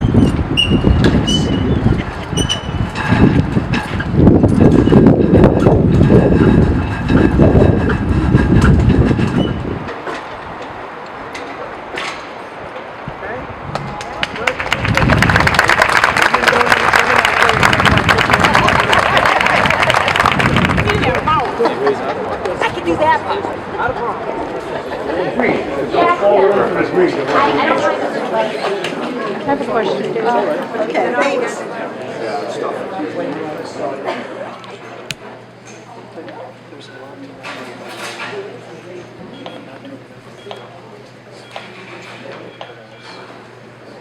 I can do that part. Not a problem. I have a question. Okay, thanks.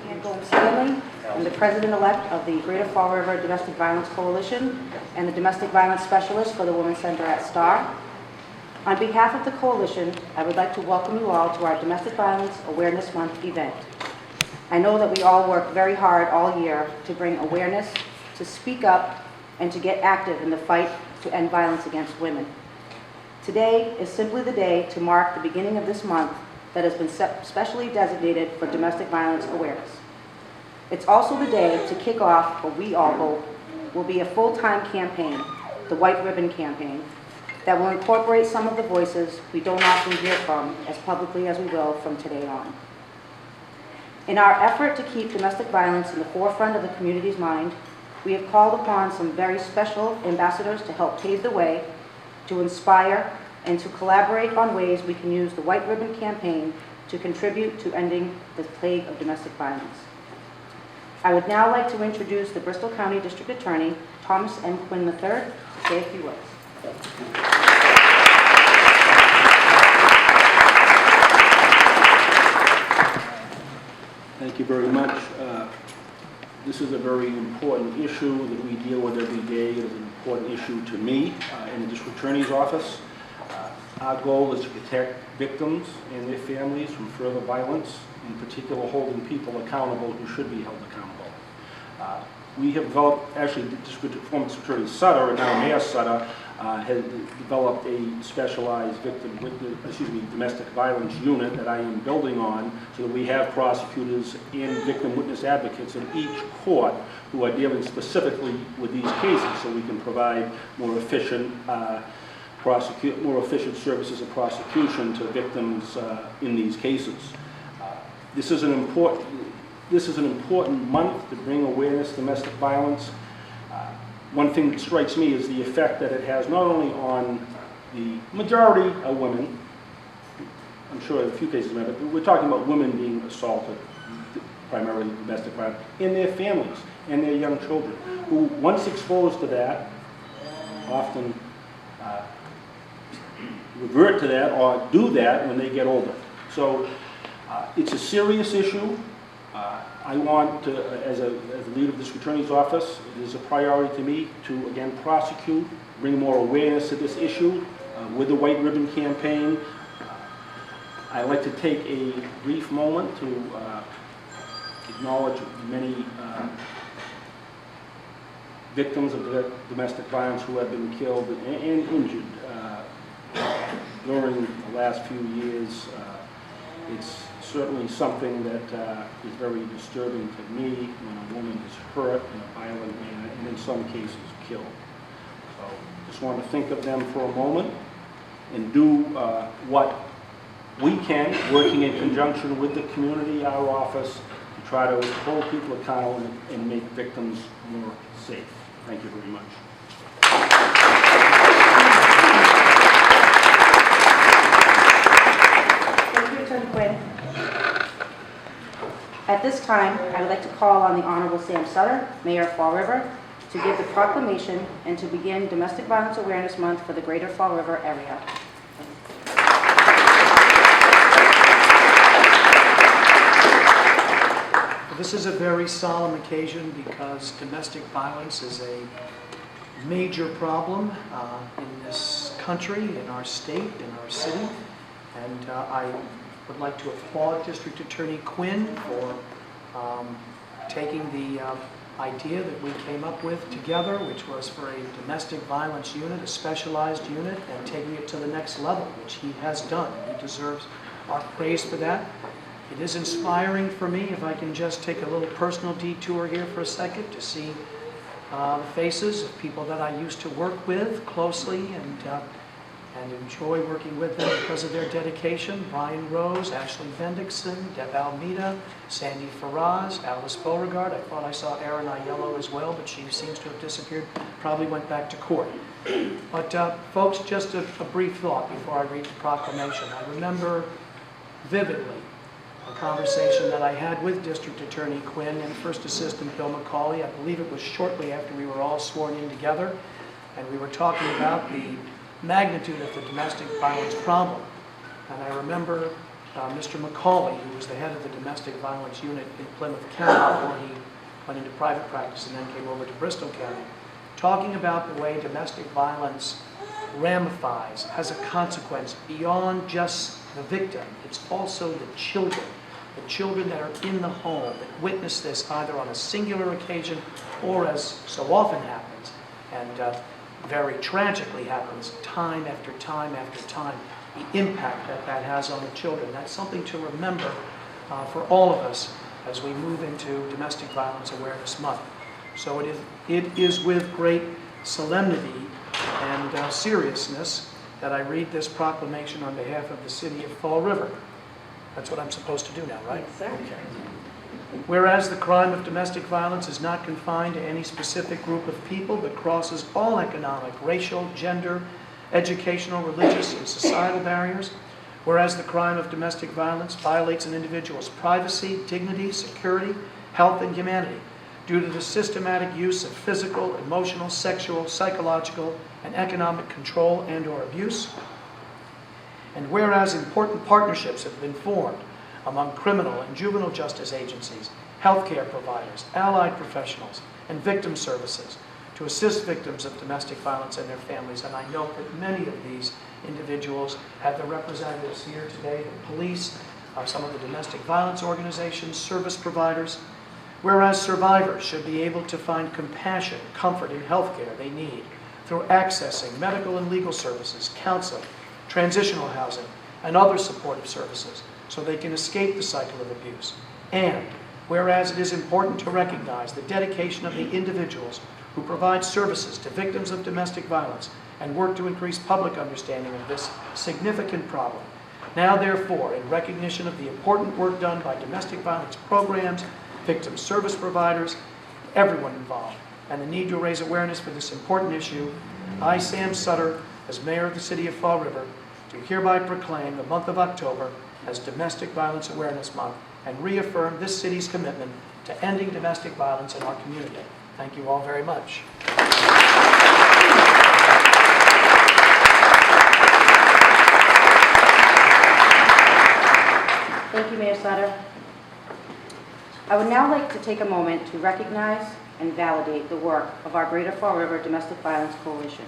Ann Gomes-Stanley. I'm the president-elect of the Greater Fall River Domestic Violence Coalition and the domestic violence specialist for the Women's Center at STAR. On behalf of the coalition, I would like to welcome you all to our Domestic Violence Awareness Month event. I know that we all work very hard all year to bring awareness, to speak up, and to get active in the fight to end violence against women. Today is simply the day to mark the beginning of this month that has been specially designated for domestic violence awareness. It's also the day to kick off what we all hope will be a full-time campaign, the White Ribbon Campaign, that will incorporate some of the voices we don't often hear from as publicly as we will from today on. In our effort to keep domestic violence in the forefront of the community's mind, we have called upon some very special ambassadors to help pave the way, to inspire, and to collaborate on ways we can use the White Ribbon Campaign to contribute to ending the plague of domestic violence. I would now like to introduce the Bristol County District Attorney, Thomas M. Quinn III, to say a few words. Thank you very much. This is a very important issue that we deal with every day. It is an important issue to me in the District Attorney's Office. Our goal is to protect victims and their families from further violence, in particular holding people accountable who should be held accountable. We have developed, actually, former District Attorney Sutter, and now Mayor Sutter, has developed a specialized domestic violence unit that I am building on, so that we have prosecutors and victim witness advocates in each court who are dealing specifically with these cases, so we can provide more efficient services of prosecution to victims in these cases. This is an important month to bring awareness to domestic violence. One thing that strikes me is the effect that it has not only on the majority of women, I'm sure in a few cases, but we're talking about women being assaulted, primarily domestic violence, in their families and their young children, who once exposed to that, often revert to that or do that when they get older. So it's a serious issue. I want to, as a leader of the District Attorney's Office, it is a priority to me to, again, prosecute, bring more awareness to this issue with the White Ribbon Campaign. I'd like to take a brief moment to acknowledge many victims of domestic violence who have been killed and injured during the last few years. It's certainly something that is very disturbing to me when a woman is hurt in a violent manner and in some cases killed. So just want to think of them for a moment and do what we can, working in conjunction with the community, our office, to try to hold people accountable and make victims more safe. Thank you very much. Thank you, Attorney Quinn. At this time, I would like to call on the Honorable Sam Sutter, Mayor of Fall River, to give the proclamation and to begin Domestic Violence Awareness Month for the Greater Fall River area. This is a very solemn occasion because domestic violence is a major problem in this country, in our state, in our city. And I would like to applaud District Attorney Quinn for taking the idea that we came up with together, which was for a domestic violence unit, a specialized unit, and taking it to the next level, which he has done. He deserves our praise for that. It is inspiring for me, if I can just take a little personal detour here for a second, to see the faces of people that I used to work with closely and enjoy working with them because of their dedication. Brian Rose, Ashley Bendixson, Deb Almeida, Sandy Faraz, Alice Beauregard. I thought I saw Erin Aiello as well, but she seems to have disappeared. Probably went back to court. But folks, just a brief thought before I read the proclamation. I remember vividly a conversation that I had with District Attorney Quinn and First Assistant Bill McCauley. I believe it was shortly after we were all sworn in together, and we were talking about the magnitude of the domestic violence problem. And I remember Mr. McCauley, who was the head of the domestic violence unit in Plymouth County before he went into private practice and then came over to Bristol County, talking about the way domestic violence ramifies, has a consequence beyond just the victim. It's also the children that are in the home that witness this either on a singular occasion or, as so often happens, and very tragically happens time after time after time, the impact that has on the children. That's something to remember for all of us as we move into Domestic Violence Awareness Month. So it is with great solemnity and seriousness that I read this proclamation on behalf of the City of Fall River. That's what I'm supposed to do now, right? Yes, sir. Okay. Whereas the crime of domestic violence is not confined to any specific group of people, but crosses all economic, racial, gender, educational, religious, and societal barriers. Whereas the crime of domestic violence violates an individual's privacy, dignity, security, health, and humanity due to the systematic use of physical, emotional, sexual, psychological, and economic control and/or abuse. And whereas important partnerships have been formed among criminal and juvenile justice agencies, healthcare providers, allied professionals, and victim services to assist victims of domestic violence and their families. And I note that many of these individuals have their representatives here today, the police, some of the domestic violence organizations, service providers. Whereas survivors should be able to find compassion, comfort, and healthcare they need through accessing medical and legal services, counseling, transitional housing, and other supportive services so they can escape the cycle of abuse. And whereas it is important to recognize the dedication of the individuals who provide services to victims of domestic violence and work to increase public understanding of this significant problem. Now, therefore, in recognition of the important work done by domestic violence programs, victim service providers, everyone involved, and the need to raise awareness for this important issue, I, Sam Sutter, as Mayor of the City of Fall River, do hereby proclaim the month of October as Domestic Violence Awareness Month and reaffirm this city's commitment to ending domestic violence in our community. Thank you all very much. Thank you, Mayor Sutter. I would now like to take a moment to recognize and validate the work of our Greater Fall River Domestic Violence Coalition.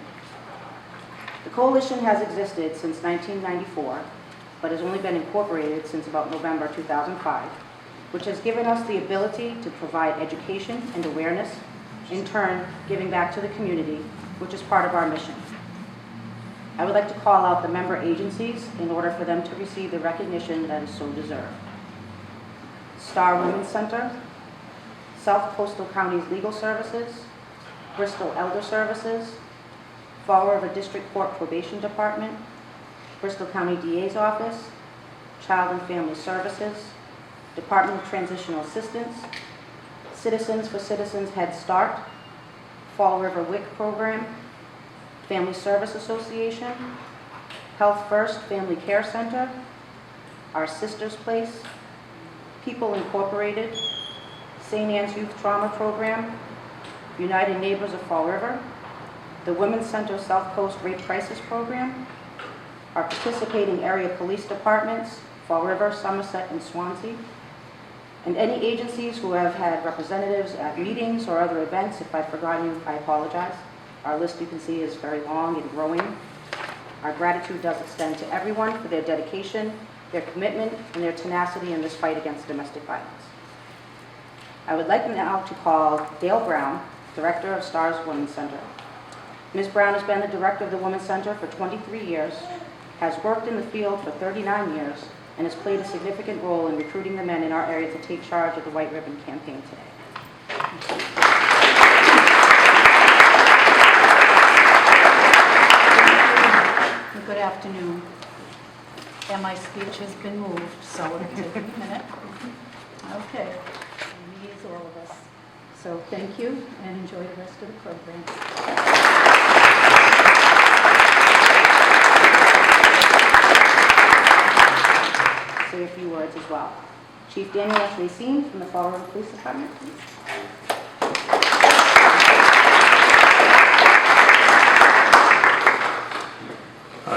The coalition has existed since 1994, but has only been incorporated since about November 2005, which has given us the ability to provide education and awareness, in turn giving back to the community, which is part of our mission. I would like to call out the member agencies in order for them to receive the recognition that is so deserved. Star Women's Center, South Coastal Counties Legal Services, Bristol Elder Services, Fall River District Court Probation Department, Bristol County DA's Office, Child and Family Services, Department of Transitional Assistance, Citizens for Citizens Head Start, Fall River WIC Program, Family Service Association, Health First Family Care Center, Our Sister's Place, People Incorporated, St. Anne's Youth Trauma Program, United Neighbors of Fall River, the Women's Center South Coast Rape Crisis Program, our participating area police departments, Fall River, Somerset, and Swansea, and any agencies who have had representatives at meetings or other events. If I've forgotten you, I apologize. Our list, you can see, is very long and growing. Our gratitude does extend to everyone for their dedication, their commitment, and their tenacity in this fight against domestic violence. I would like now to call Dale Brown, Director of STAR's Women's Center. Ms. Brown has been the director of the Women's Center for 23 years, has worked in the field for 39 years, and has played a significant role in recruiting the men in our area to take charge of the White Ribbon Campaign today. Good afternoon. And my speech has been moved, so it'll take me a minute. Okay, and me is all of us. So thank you and enjoy the rest of the program. Say a few words as well. Chief Daniel S. Racine from the Fall River Police Department, please.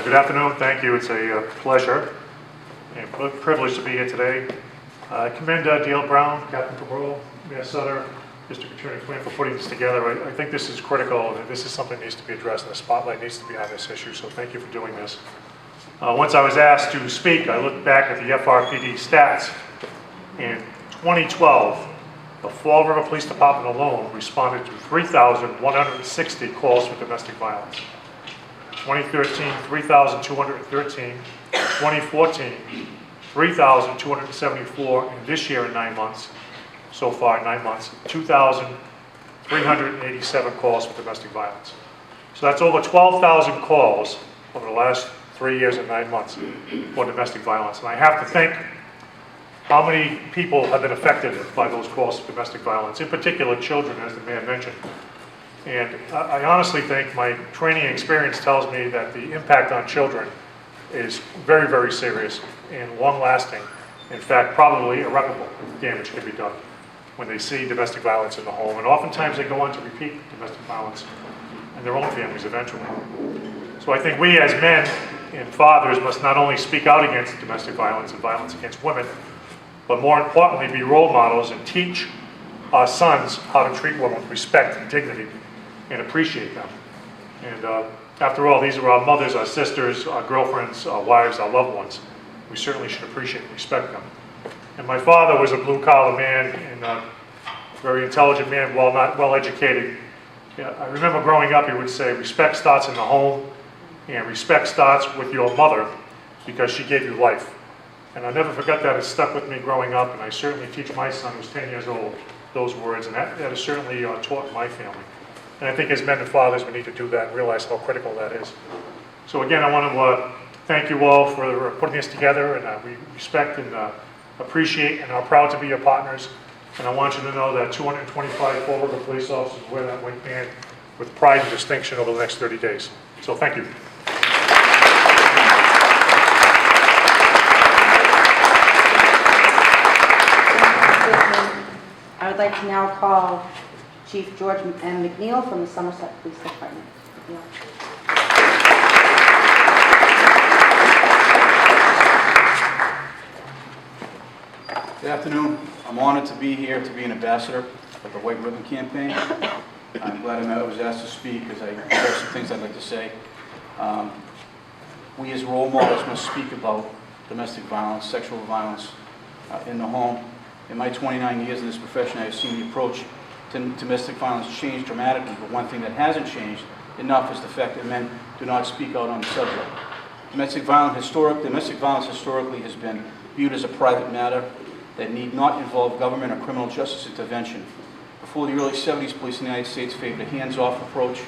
Good afternoon. Thank you. It's a pleasure and privilege to be here today. I commend Dale Brown, Captain Cabral, Mayor Sutter, District Attorney Quinn for putting this together. I think this is critical, and this is something that needs to be addressed, and the spotlight needs to be on this issue, so thank you for doing this. Once I was asked to speak, I looked back at the FRPD stats. In 2012, the Fall River Police Department alone responded to 3,160 calls for domestic violence. 2013, 3,213. 2014, 3,274. And this year in 9 months, so far 9 months, 2,387 calls for domestic violence. So that's over 12,000 calls over the last 3 years and 9 months for domestic violence. And I have to think how many people have been affected by those calls for domestic violence, in particular children, as the mayor mentioned. And I honestly think my training experience tells me that the impact on children is very, very serious and long-lasting. In fact, probably irreparable damage can be done when they see domestic violence in the home. And oftentimes they go on to repeat domestic violence in their own families eventually. So I think we as men and fathers must not only speak out against domestic violence and violence against women, but more importantly be role models and teach our sons how to treat women with respect and dignity and appreciate them. And after all, these are our mothers, our sisters, our girlfriends, our wives, our loved ones. We certainly should appreciate and respect them. And my father was a blue-collar man and a very intelligent man, while not well-educated. I remember growing up, he would say, respect starts in the home, and respect starts with your mother because she gave you life. And I never forgot that. It stuck with me growing up, and I certainly teach my son, who's 10 years old, those words, and that is certainly taught my family. And I think as men and fathers, we need to do that and realize how critical that is. So again, I want to thank you all for putting this together, and we respect and appreciate and are proud to be your partners. And I want you to know that 225 Fall River police officers wear that white band with pride and distinction over the next 30 days. So thank you. I would like to now call Chief George M. McNeil from the Somerset Police Department. Yeah. Good afternoon. I'm honored to be here to be an ambassador of the White Ribbon Campaign. I'm glad I was asked to speak because I have some things I'd like to say. We as role models must speak about domestic violence, sexual violence in the home. In my 29 years in this profession, I have seen the approach to domestic violence change dramatically, but one thing that hasn't changed enough is the fact that men do not speak out on the subject. Domestic violence historically has been viewed as a private matter that need not involve government or criminal justice intervention. Before the early 70s, police in the United States favored a hands-off approach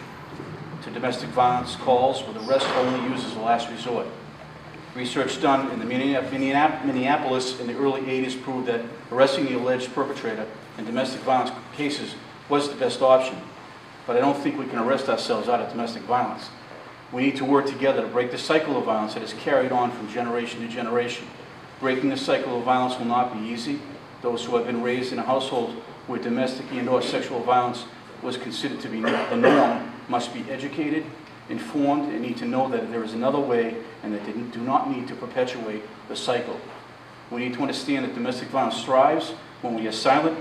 to domestic violence calls, with arrest only used as a last resort. Research done in Minneapolis in the early 80s proved that arresting the alleged perpetrator in domestic violence cases was the best option. But I don't think we can arrest ourselves out of domestic violence. We need to work together to break the cycle of violence that is carried on from generation to generation. Breaking the cycle of violence will not be easy. Those who have been raised in a household where domestic and/or sexual violence was considered to be the norm must be educated, informed, and need to know that there is another way and that they do not need to perpetuate the cycle. We need to understand that domestic violence thrives when we are silent,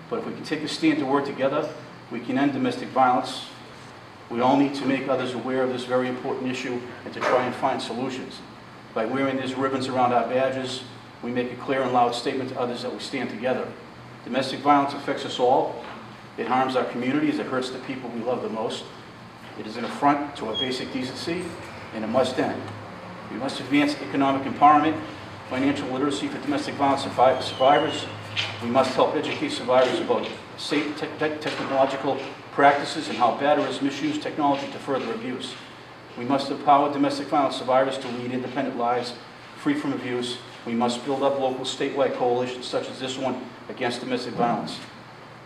but if we can take a stand to work together, we can end domestic violence. We all need to make others aware of this very important issue and to try and find solutions. By wearing these ribbons around our badges, we make a clear and loud statement to others that we stand together. Domestic violence affects us all. It harms our communities. It hurts the people we love the most. It is an affront to our basic decency, and it must end. We must advance economic empowerment financial literacy for domestic violence survivors. We must help educate survivors about safe technological practices and how batterers misuse technology to further abuse. We must empower domestic violence survivors to lead independent lives free from abuse. We must build up local statewide coalitions such as this one against domestic violence.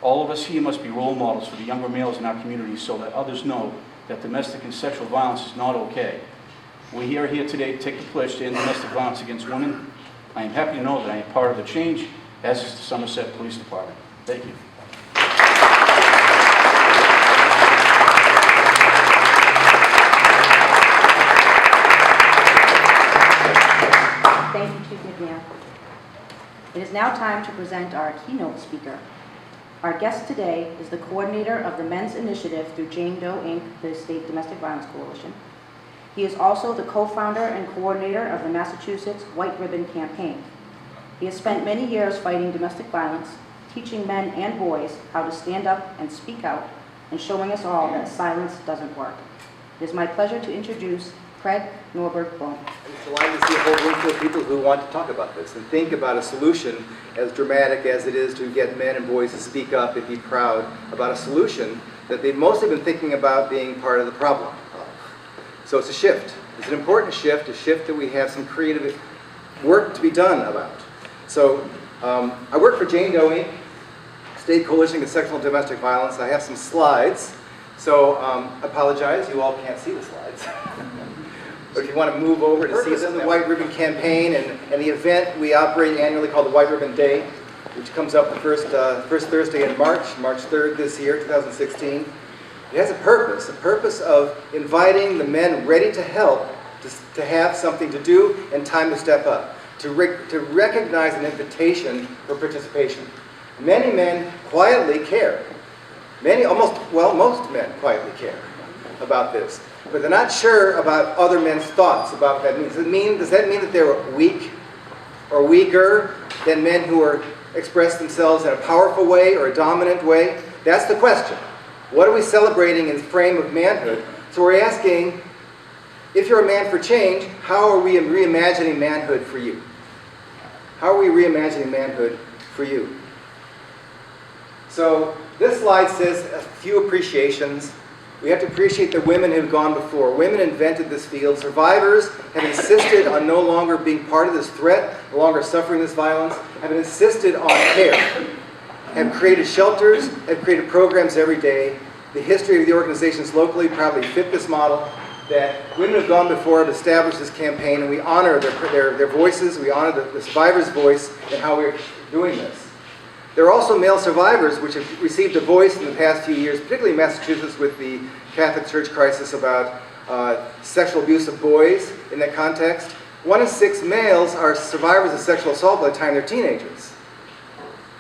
All of us here must be role models for the younger males in our community so that others know that domestic and sexual violence is not okay. We are here today to take the pledge to end domestic violence against women. I am happy to know that I am part of the change, as is the Somerset Police Department. Thank you. Thank you, Chief McNair. It is now time to present our keynote speaker. Our guest today is the coordinator of the Men's Initiative through Jane Doe, Inc., the State Domestic Violence Coalition. He is also the co-founder and coordinator of the Massachusetts White Ribbon Campaign. He has spent many years fighting domestic violence, teaching men and boys how to stand up and speak out, and showing us all that silence doesn't work. It is my pleasure to introduce Craig Norbert Bohm. I'm delighted to see a whole room full of people who want to talk about this and think about a solution as dramatic as it is to get men and boys to speak up and be proud about a solution that they've mostly been thinking about being part of the problem of. So it's a shift. It's an important shift, a shift that we have some creative work to be done about. So I work for Jane Doe, Inc., State Coalition Against Sexual and Domestic Violence. I have some slides, so I apologize, you all can't see the slides. But if you want to move over to see the White Ribbon Campaign and the event we operate annually called the White Ribbon Day, which comes up the first Thursday in March 3rd this year, 2016. It has a purpose of inviting the men ready to help to have something to do and time to step up, to recognize an invitation for participation. Many men quietly care. Most men quietly care about this. But they're not sure about other men's thoughts about what that means. Does that mean that they're weak or weaker than men who express themselves in a powerful way or a dominant way? That's the question. What are we celebrating in the frame of manhood? So we're asking, if you're a man for change, how are we reimagining manhood for you? How are we reimagining manhood for you? So this slide says a few appreciations. We have to appreciate the women who have gone before. Women invented this field. Survivors have insisted on no longer being part of this threat, no longer suffering this violence, have insisted on care, have created shelters, have created programs every day. The history of the organizations locally probably fit this model, that women who have gone before have established this campaign, and we honor their voices, we honor the survivor's voice in how we're doing this. There are also male survivors which have received a voice in the past few years, particularly in Massachusetts with the Catholic Church crisis about sexual abuse of boys in that context. 1 in 6 males are survivors of sexual assault by the time they're teenagers.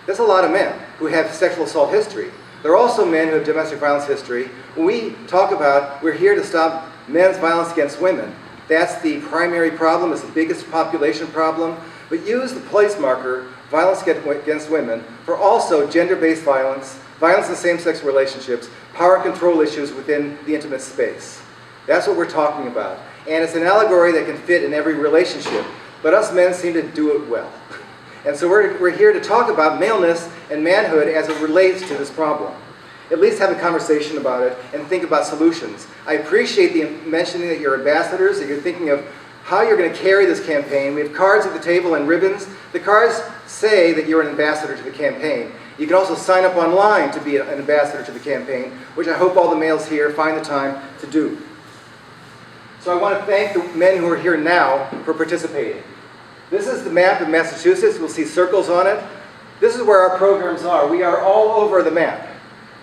That's a lot of men who have sexual assault history. There are also men who have domestic violence history. When we talk about we're here to stop men's violence against women, that's the primary problem, it's the biggest population problem. But use the place marker, violence against women, for also gender-based violence, violence in same-sex relationships, power and control issues within the intimate space. That's what we're talking about. And it's an allegory that can fit in every relationship, but us men seem to do it well. And so we're here to talk about maleness and manhood as it relates to this problem. At least have a conversation about it and think about solutions. I appreciate the mentioning that you're ambassadors, that you're thinking of how you're going to carry this campaign. We have cards at the table and ribbons. The cards say that you're an ambassador to the campaign. You can also sign up online to be an ambassador to the campaign, which I hope all the males here find the time to do. So I want to thank the men who are here now for participating. This is the map of Massachusetts. We'll see circles on it. This is where our programs are. We are all over the map.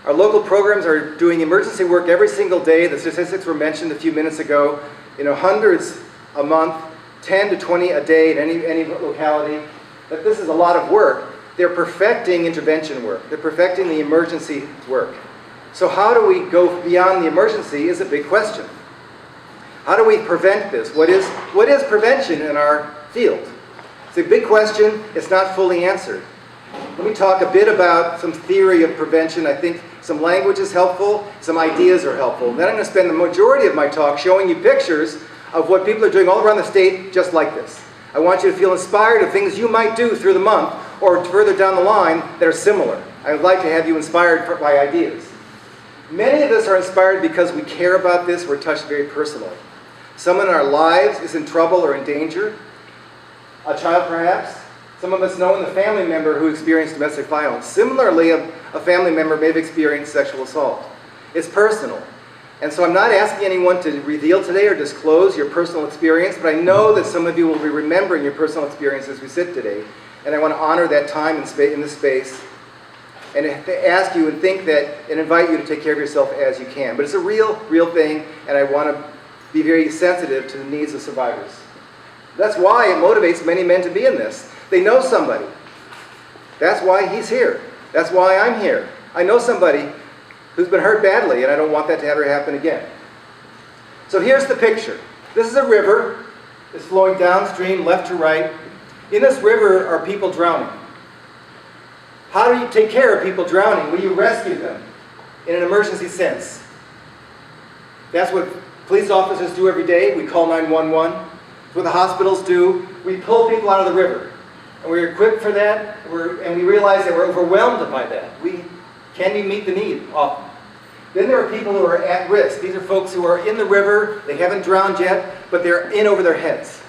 Our local programs are doing emergency work every single day. The statistics were mentioned a few minutes ago. Hundreds a month, 10 to 20 a day in any locality. But this is a lot of work. They're perfecting intervention work. They're perfecting the emergency work. So how do we go beyond the emergency is a big question. How do we prevent this? What is prevention in our field? It's a big question. It's not fully answered. Let me talk a bit about some theory of prevention. I think some language is helpful, some ideas are helpful. Then I'm going to spend the majority of my talk showing you pictures of what people are doing all around the state just like this. I want you to feel inspired of things you might do through the month or further down the line that are similar. I would like to have you inspired by ideas. Many of us are inspired because we care about this, we're touched very personally. Someone in our lives is in trouble or in danger, a child perhaps. Some of us know in the family member who experienced domestic violence. Similarly, a family member may have experienced sexual assault. It's personal. And so I'm not asking anyone to reveal today or disclose your personal experience, but I know that some of you will be remembering your personal experience as we sit today. And I want to honor that time and in this space and ask you and think that and invite you to take care of yourself as you can. But it's a real thing, and I want to be very sensitive to the needs of survivors. That's why it motivates many men to be in this. They know somebody. That's why he's here. That's why I'm here. I know somebody who's been hurt badly, and I don't want that to ever happen again. So here's the picture. This is a river. It's flowing downstream, left to right. In this river are people drowning. How do you take care of people drowning? Well, you rescue them in an emergency sense. That's what police officers do every day. We call 911. That's what the hospitals do. We pull people out of the river. And we're equipped for that, and we realize that we're overwhelmed by that. Can we meet the need often? Then there are people who are at risk. These are folks who are in the river, they haven't drowned yet, but they're in over their heads.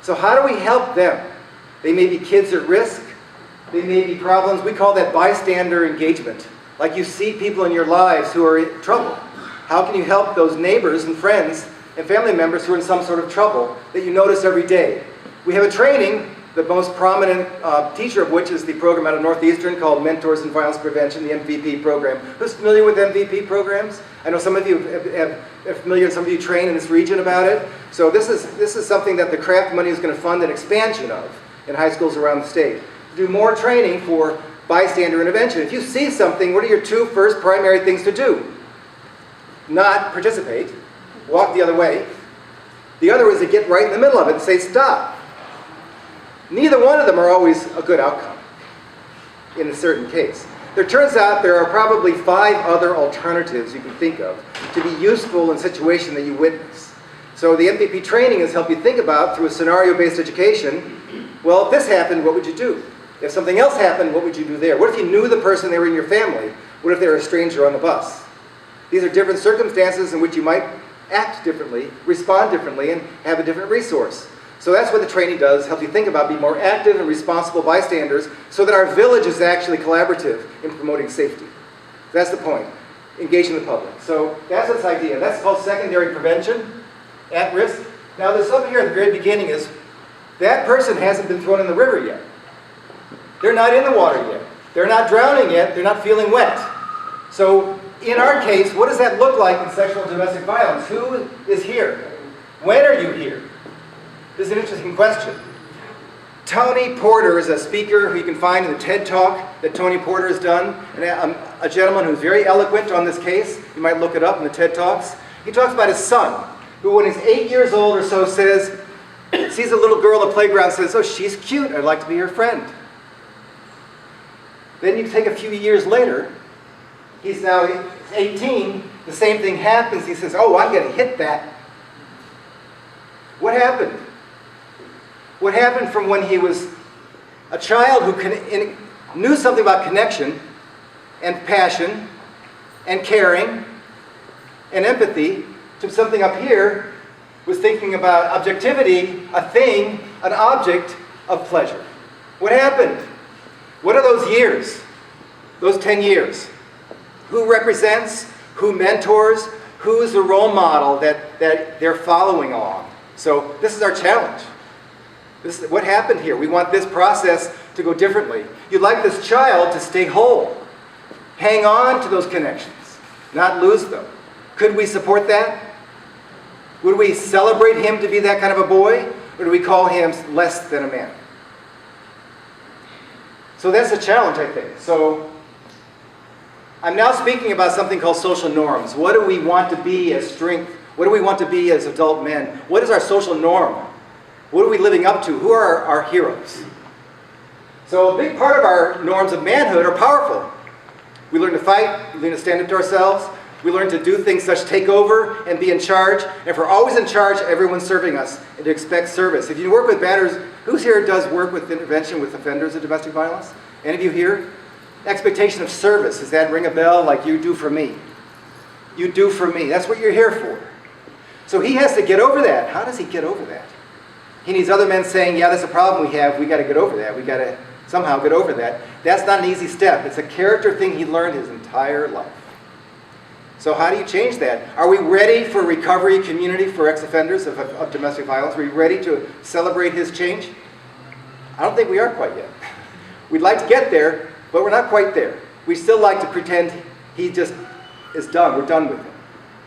So how do we help them? They may be kids at risk, they may be problems, we call that bystander engagement. Like you see people in your lives who are in trouble. How can you help those neighbors and friends and family members who are in some sort of trouble that you notice every day? We have a training, the most prominent teacher of which is the program out of Northeastern called Mentors in Violence Prevention, the MVP program. Who's familiar with MVP programs? I know some of you are familiar, and some of you train in this region about it. So this is something that the CRAFT money is going to fund an expansion of in high schools around the state. Do more training for bystander intervention. If you see something, what are your two first primary things to do? Not participate, walk the other way. The other is to get right in the middle of it and say stop. Neither one of them are always a good outcome in a certain case. There turns out there are probably 5 other alternatives you can think of to be useful in a situation that you witness. So the MVP training has helped you think about, through a scenario-based education, well, if this happened, what would you do? If something else happened, what would you do there? What if you knew the person, they were in your family? What if they were a stranger on the bus? These are different circumstances in which you might act differently, respond differently, and have a different resource. So that's what the training does, help you think about being more active and responsible bystanders so that our village is actually collaborative in promoting safety. That's the point, engaging the public. So that's its idea. That's called secondary prevention, at risk. Now there's something here at the very beginning is, that person hasn't been thrown in the river yet. They're not in the water yet. They're not drowning yet. They're not feeling wet. So in our case, what does that look like in sexual and domestic violence? Who is here? When are you here? This is an interesting question. Tony Porter is a speaker who you can find in the TED Talk that Tony Porter has done, and a gentleman who's very eloquent on this case. You might look it up in the TED Talks. He talks about his son, who when he's 8 years old or so sees a little girl at the playground and says, oh, she's cute, I'd like to be her friend. Then you take a few years later, he's now 18, the same thing happens, he says, oh, I'm going to hit that. What happened? What happened from when he was a child who knew something about connection and passion and caring and empathy to something up here was thinking about objectivity, a thing, an object of pleasure. What happened? What are those years? Those 10 years? Who represents? Who mentors? Who is the role model that they're following on? So this is our challenge. This is what happened here. We want this process to go differently. You'd like this child to stay whole. Hang on to those connections, not lose them. Could we support that? Would we celebrate him to be that kind of a boy? Or do we call him less than a man? So that's a challenge, I think. So I'm now speaking about something called social norms. What do we want to be as strength? What do we want to be as adult men? What is our social norm? What are we living up to? Who are our heroes? So a big part of our norms of manhood are powerful. We learn to fight, we learn to stand up to ourselves. We learn to do things such take over and be in charge. And if we're always in charge, everyone's serving us and to expect service. If you work with batters, who's here does work with intervention with offenders of domestic violence? Any of you here? Expectation of service. Does that ring a bell like you do for me? You do for me. That's what you're here for. So he has to get over that. How does he get over that? He needs other men saying, yeah, that's a problem we have. We got to get over that. We got to somehow get over that. That's not an easy step. It's a character thing he learned his entire life. So how do you change that? Are we ready for recovery community for ex-offenders of domestic violence? Are we ready to celebrate his change? I don't think we are quite yet. We'd like to get there, but we're not quite there. We still like to pretend he just is done. We're done with him.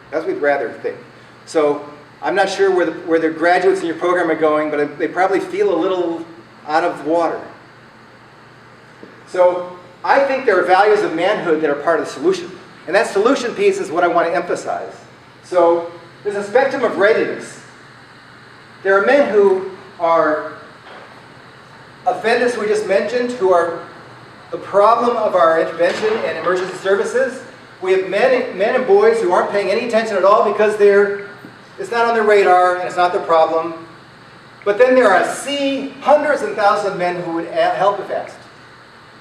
That's what we'd rather think. So I'm not sure where the graduates in your program are going, but they probably feel a little out of water. So I think there are values of manhood that are part of the solution. And that solution piece is what I want to emphasize. So there's a spectrum of readiness. There are men who are offenders we just mentioned, who are the problem of our intervention and emergency services. We have men and boys who aren't paying any attention at all because it's not on their radar and it's not their problem. But then there are hundreds and thousands of men who would help if asked.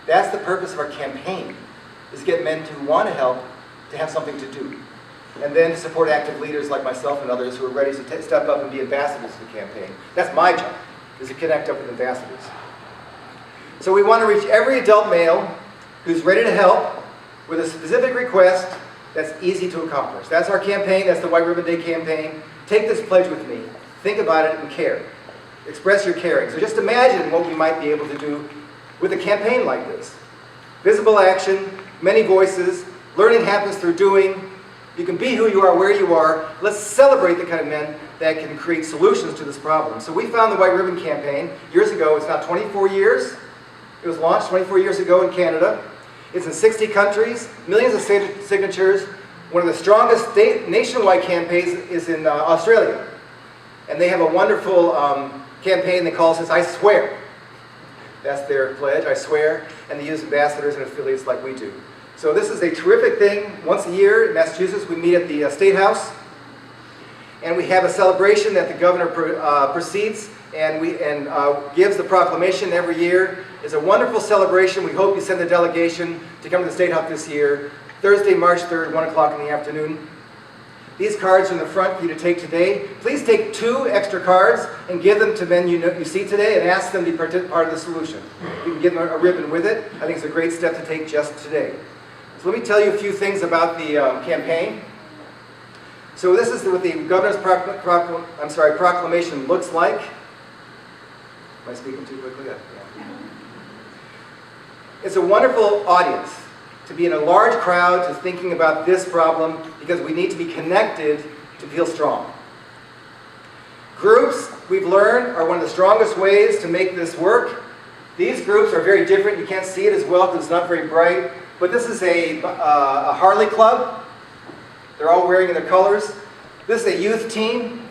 That's the purpose of our campaign, is to get men to want to help, to have something to do. And then to support active leaders like myself and others who are ready to step up and be ambassadors to the campaign. That's my job, is to connect up with ambassadors. So we want to reach every adult male who's ready to help with a specific request that's easy to accomplish. That's our campaign. That's the White Ribbon Day campaign. Take this pledge with me. Think about it and care. Express your caring. So just imagine what we might be able to do with a campaign like this. Visible action, many voices, learning happens through doing. You can be who you are, where you are. Let's celebrate the kind of men that can create solutions to this problem. So we found the White Ribbon Campaign years ago. It's now 24 years. It was launched 24 years ago in Canada. It's in 60 countries, millions of signatures. One of the strongest nationwide campaigns is in Australia. And they have a wonderful campaign they call it, I Swear. That's their pledge, I swear. And they use ambassadors and affiliates like we do. So this is a terrific thing. Once a year in Massachusetts, we meet at the State House. And we have a celebration that the governor precedes and gives the proclamation every year. It's a wonderful celebration. We hope you send a delegation to come to the State House this year. Thursday, March 3rd, 1 o'clock in the afternoon. These cards are in the front for you to take today. Please take 2 extra cards and give them to men you see today and ask them to be part of the solution. You can give them a ribbon with it. I think it's a great step to take just today. So let me tell you a few things about the campaign. So this is what the governor's proclamation looks like. Am I speaking too quickly? Yeah. It's a wonderful audience to be in a large crowd, to thinking about this problem, because we need to be connected to feel strong. Groups, we've learned, are one of the strongest ways to make this work. These groups are very different. You can't see it as well because it's not very bright. But this is a Harley club. They're all wearing their colors. This is a youth team,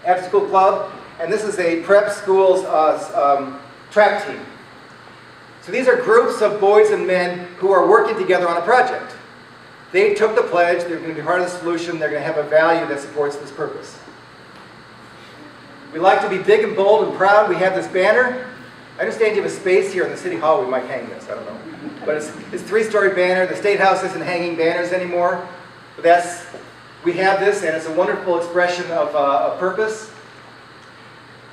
after-school club. And this is a prep school's track team. So these are groups of boys and men who are working together on a project. They took the pledge, they're going to be part of the solution, they're going to have a value that supports this purpose. We like to be big and bold and proud. We have this banner. I understand you have a space here in the City Hall, we might hang this, I don't know. But it's a 3-story banner. The State House isn't hanging banners anymore. But we have this, and it's a wonderful expression of purpose.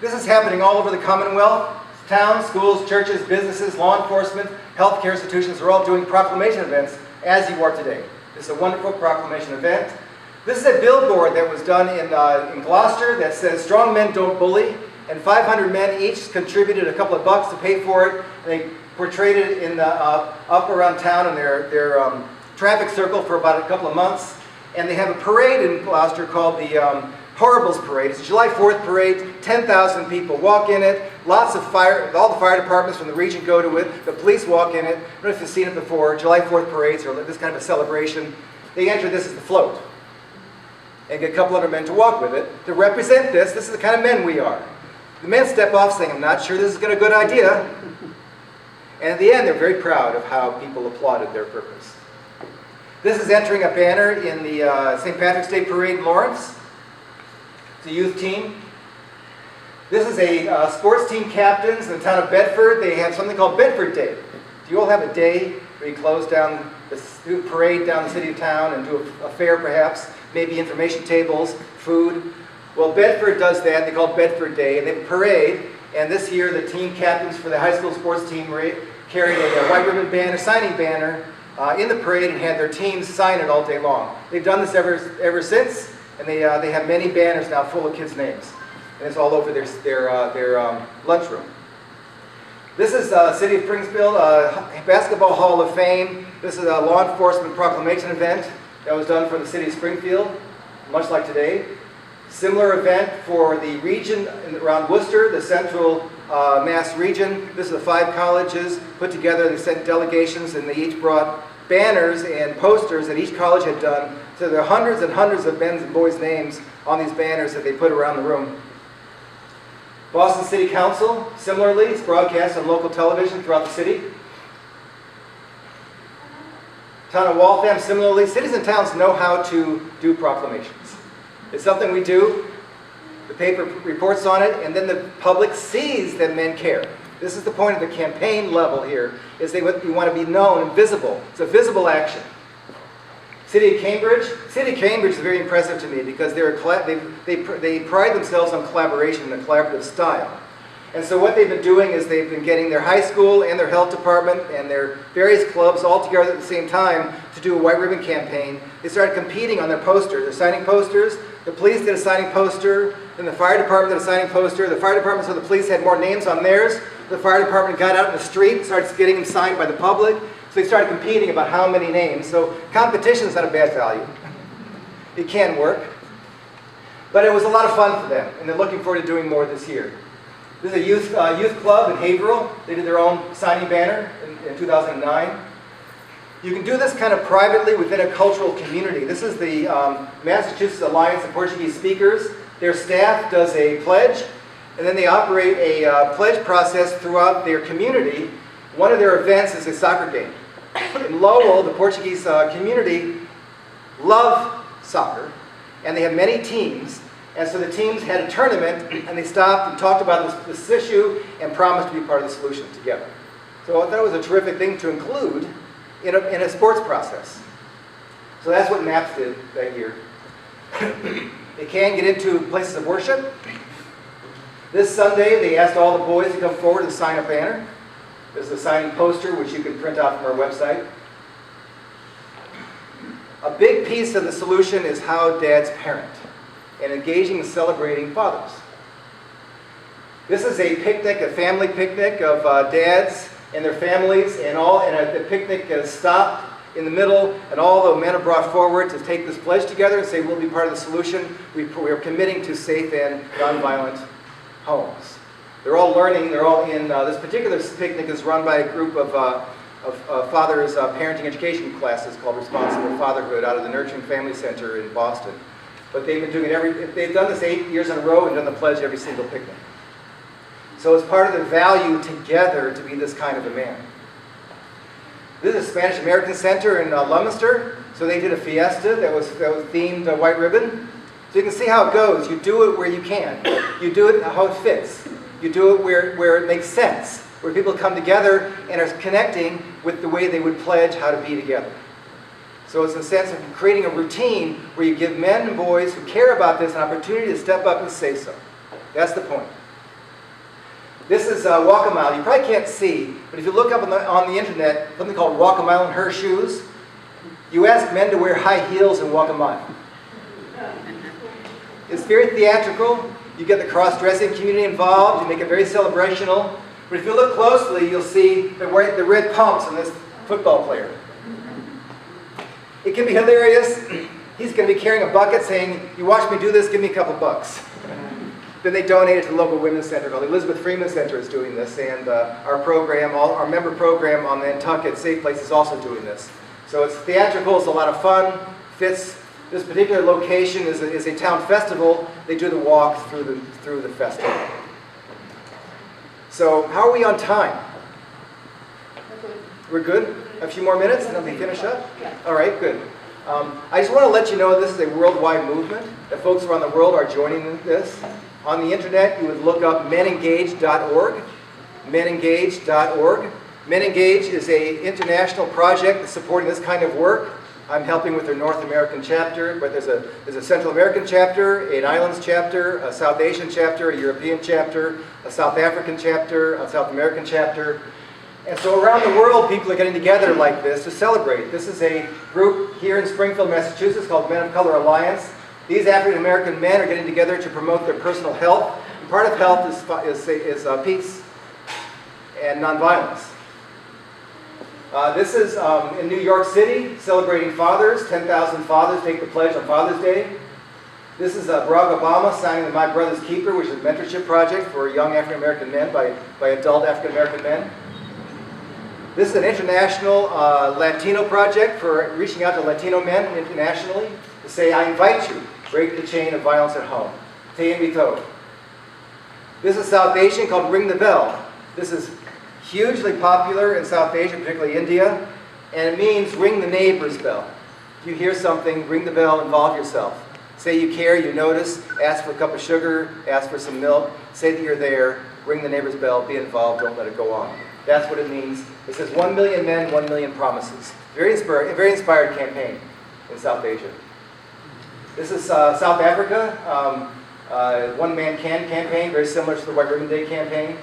This is happening all over the Commonwealth. Towns, schools, churches, businesses, law enforcement, healthcare institutions are all doing proclamation events as you are today. This is a wonderful proclamation event. This is a billboard that was done in Gloucester that says, "Strong men don't bully," and 500 men each contributed a couple of bucks to pay for it. And they portrayed it in up around town in their traffic circle for about a couple of months. And they have a parade in Gloucester called the Horribles Parade. It's a July 4th parade. 10,000 people walk in it. Lots of all the fire departments from the region go to it. The police walk in it. I don't know if you've seen it before. July 4th parades are this kind of a celebration. They enter this as the float and get a couple other men to walk with it to represent this. This is the kind of men we are. The men step off saying, "I'm not sure this is a good idea." And at the end, they're very proud of how people applauded their purpose. This is entering a banner in the St. Patrick's Day Parade in Lawrence. It's a youth team. This is a sports team captains in the town of Bedford. They have something called Bedford Day. Do you all have a day where you close down do a parade down the city of town and do a fair perhaps, maybe information tables, food? Well, Bedford does that. They call it Bedford Day, and they have a parade. And this year, the team captains for the high school sports team carried a white ribbon banner, signing banner, in the parade and had their teams sign it all day long. They've done this ever since, and they have many banners now full of kids' names. And it's all over their lunchroom. This is City of Springfield Basketball Hall of Fame. This is a law enforcement proclamation event that was done for the City of Springfield, much like today. Similar event for the region around Worcester, the Central Mass region. This is the 5 colleges put together. They sent delegations, and they each brought banners and posters that each college had done. So there are hundreds and hundreds of men's and boys' names on these banners that they put around the room. Boston City Council, similarly, it's broadcast on local television throughout the city. Town of Waltham, similarly, cities and towns know how to do proclamations. It's something we do. The paper reports on it, and then the public sees that men care. This is the point of the campaign level here, is you want to be known and visible. It's a visible action. City of Cambridge is very impressive to me because they pride themselves on collaboration and a collaborative style. And so what they've been doing is they've been getting their high school and their health department and their various clubs all together at the same time to do a white ribbon campaign. They started competing on their posters. They're signing posters. The police did a signing poster. Then the fire department did a signing poster. The fire department, so the police had more names on theirs. The fire department got out in the street and started getting them signed by the public. So they started competing about how many names. So competition is not a bad value. It can work. But it was a lot of fun for them, and they're looking forward to doing more this year. This is a youth club in Haverhill. They did their own signing banner in 2009. You can do this kind of privately within a cultural community. This is the Massachusetts Alliance of Portuguese Speakers. Their staff does a pledge, and then they operate a pledge process throughout their community. One of their events is a soccer game. In Lowell, the Portuguese community love soccer, and they have many teams. And so the teams had a tournament, and they stopped and talked about this issue and promised to be part of the solution together. So I thought it was a terrific thing to include in a sports process. So that's what MAPS did that year. They can get into places of worship. This Sunday, they asked all the boys to come forward and sign a banner. There's a signing poster, which you can print out from our website. A big piece of the solution is how dads parent and engaging and celebrating fathers. This is a picnic, a family picnic of dads and their families, and the picnic is stopped in the middle, and all the men are brought forward to take this pledge together and say, we'll be part of the solution. We are committing to safe and nonviolent homes. They're all learning, they're all in, this particular picnic is run by a group of fathers' parenting education classes called Responsible Fatherhood out of the Nurturing Family Center in Boston. But they've been doing it they've done this 8 years in a row and done the pledge every single picnic. So it's part of their value together to be this kind of a man. This is Spanish American Center in Leominster. So they did a fiesta that was themed white ribbon. So you can see how it goes. You do it where you can. You do it how it fits. You do it where it makes sense, where people come together and are connecting with the way they would pledge how to be together. So it's a sense of creating a routine where you give men and boys who care about this an opportunity to step up and say so. That's the point. This is Walk a Mile. You probably can't see, but if you look up on the internet, something called Walk a Mile in Her Shoes, you ask men to wear high heels and walk a mile. It's very theatrical. You get the cross-dressing community involved. You make it very celebrational. But if you look closely, you'll see the red pumps on this football player. It can be hilarious. He's going to be carrying a bucket saying, you watch me do this, give me a couple bucks. Then they donate it to the local women's center called the Elizabeth Freeman Center is doing this. And our program, our member program on Nantucket Safe Place is also doing this. So it's theatrical, it's a lot of fun, fits. This particular location is a town festival. They do the walk through the festival. So how are we on time? We're good? a few more minutes and then we finish up? All right, good. I just want to let you know this is a worldwide movement, that folks around the world are joining this. On the internet, you would look up menengage.org, menengage.org. Men Engage is an international project that's supporting this kind of work. I'm helping with their North American chapter, but there's a Central American chapter, an Islands chapter, a South Asian chapter, a European chapter, a South African chapter, a South American chapter. And so around the world, people are getting together like this to celebrate. This is a group here in Springfield, Massachusetts called Men of Color Alliance. These African American men are getting together to promote their personal health. And part of health is peace and nonviolence. This is in New York City, celebrating fathers. 10,000 fathers take the pledge on Father's Day. This is Barack Obama signing the My Brother's Keeper, which is a mentorship project for young African American men by adult African American men. This is an international Latino project for reaching out to Latino men internationally to say, I invite you, break the chain of violence at home. Te invito. This is South Asian called Ring the Bell. This is hugely popular in South Asia, particularly India, and it means ring the neighbor's bell. If you hear something, ring the bell, involve yourself. Say you care, you notice, ask for a cup of sugar, ask for some milk, say that you're there, ring the neighbor's bell, be involved, don't let it go on. That's what it means. It says 1 million men, 1 million promises. Very inspired campaign in South Asia. This is South Africa, One Man Can campaign, very similar to the White Ribbon Day campaign.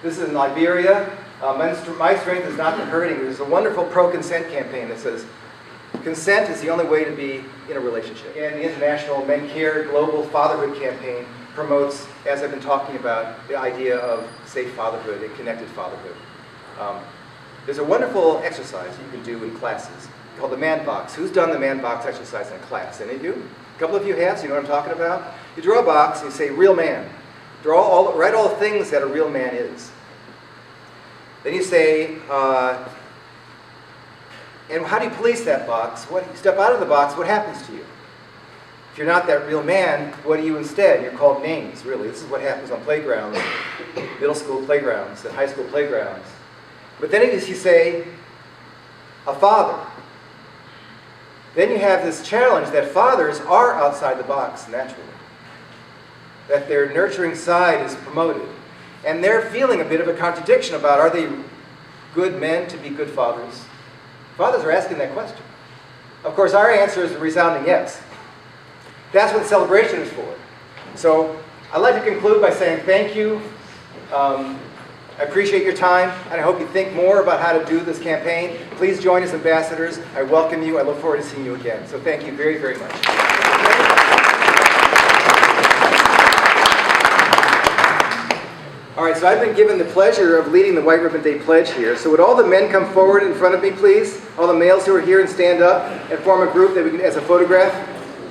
This is in Liberia. My strength is not in hurting. There's a wonderful pro-consent campaign that says, consent is the only way to be in a relationship. And the International Men Care Global Fatherhood Campaign promotes, as I've been talking about, the idea of safe fatherhood and connected fatherhood. There's a wonderful exercise you can do in classes called the Man Box. Who's done the Man Box exercise in a class? Any of you? A couple of you have, so you know what I'm talking about? You draw a box and you say, real man. Write all the things that a real man is. Then you say, and how do you police that box? You step out of the box, what happens to you? If you're not that real man, what are you instead? You're called names, really. This is what happens on playgrounds, middle school playgrounds, and high school playgrounds. But then you say, a father. Then you have this challenge that fathers are outside the box naturally. That their nurturing side is promoted. And they're feeling a bit of a contradiction about, are they good men to be good fathers? Fathers are asking that question. Of course, our answer is a resounding yes. That's what the celebration is for. So I'd like to conclude by saying thank you. I appreciate your time, and I hope you think more about how to do this campaign. Please join as ambassadors. I welcome you. I look forward to seeing you again. So thank you very, very much. All right, so I've been given the pleasure of leading the White Ribbon Day Pledge here. So would all the men come forward in front of me, please? All the males who are here, and stand up and form a group that we can, as a photograph.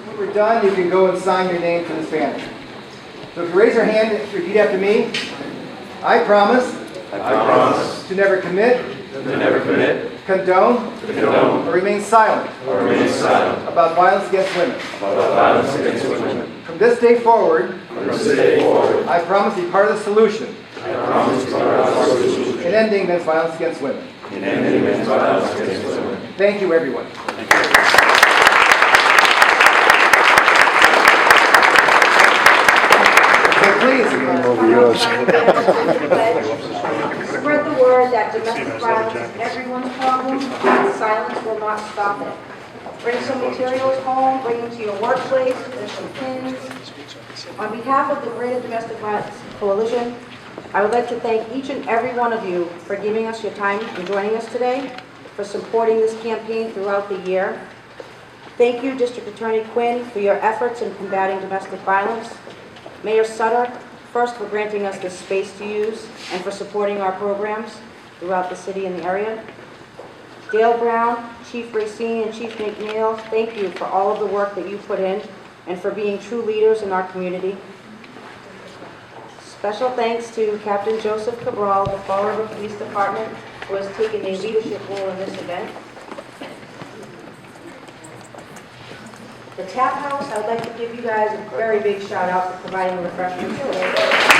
When we're done, you can go and sign your name to this banner. So if you raise your hand, repeat after me. I promise to never commit, condone, or remain silent about violence against women. From this day forward, I promise to be part of the solution in ending men's violence against women. Thank you, everyone. Please. Spread the word that domestic violence is everyone's problem, and silence will not stop it. Bring some materials home, bring them to your workplace, there's some pins. On behalf of the Greater Domestic Violence Coalition, I would like to thank each and every one of you for giving us your time and joining us today, for supporting this campaign throughout the year. Thank you, District Attorney Quinn, for your efforts in combating domestic violence. Mayor Sutter, first for granting us this space to use and for supporting our programs throughout the city and the area. Dale Brown, Chief Racine, and Chief McNeil, thank you for all of the work that you put in and for being true leaders in our community. Special thanks to Captain Joseph Cabral, the Fall River Police Department, who has taken a leadership role in this event. The Tap House, I would like to give you guys a very big shout out for providing refreshments today.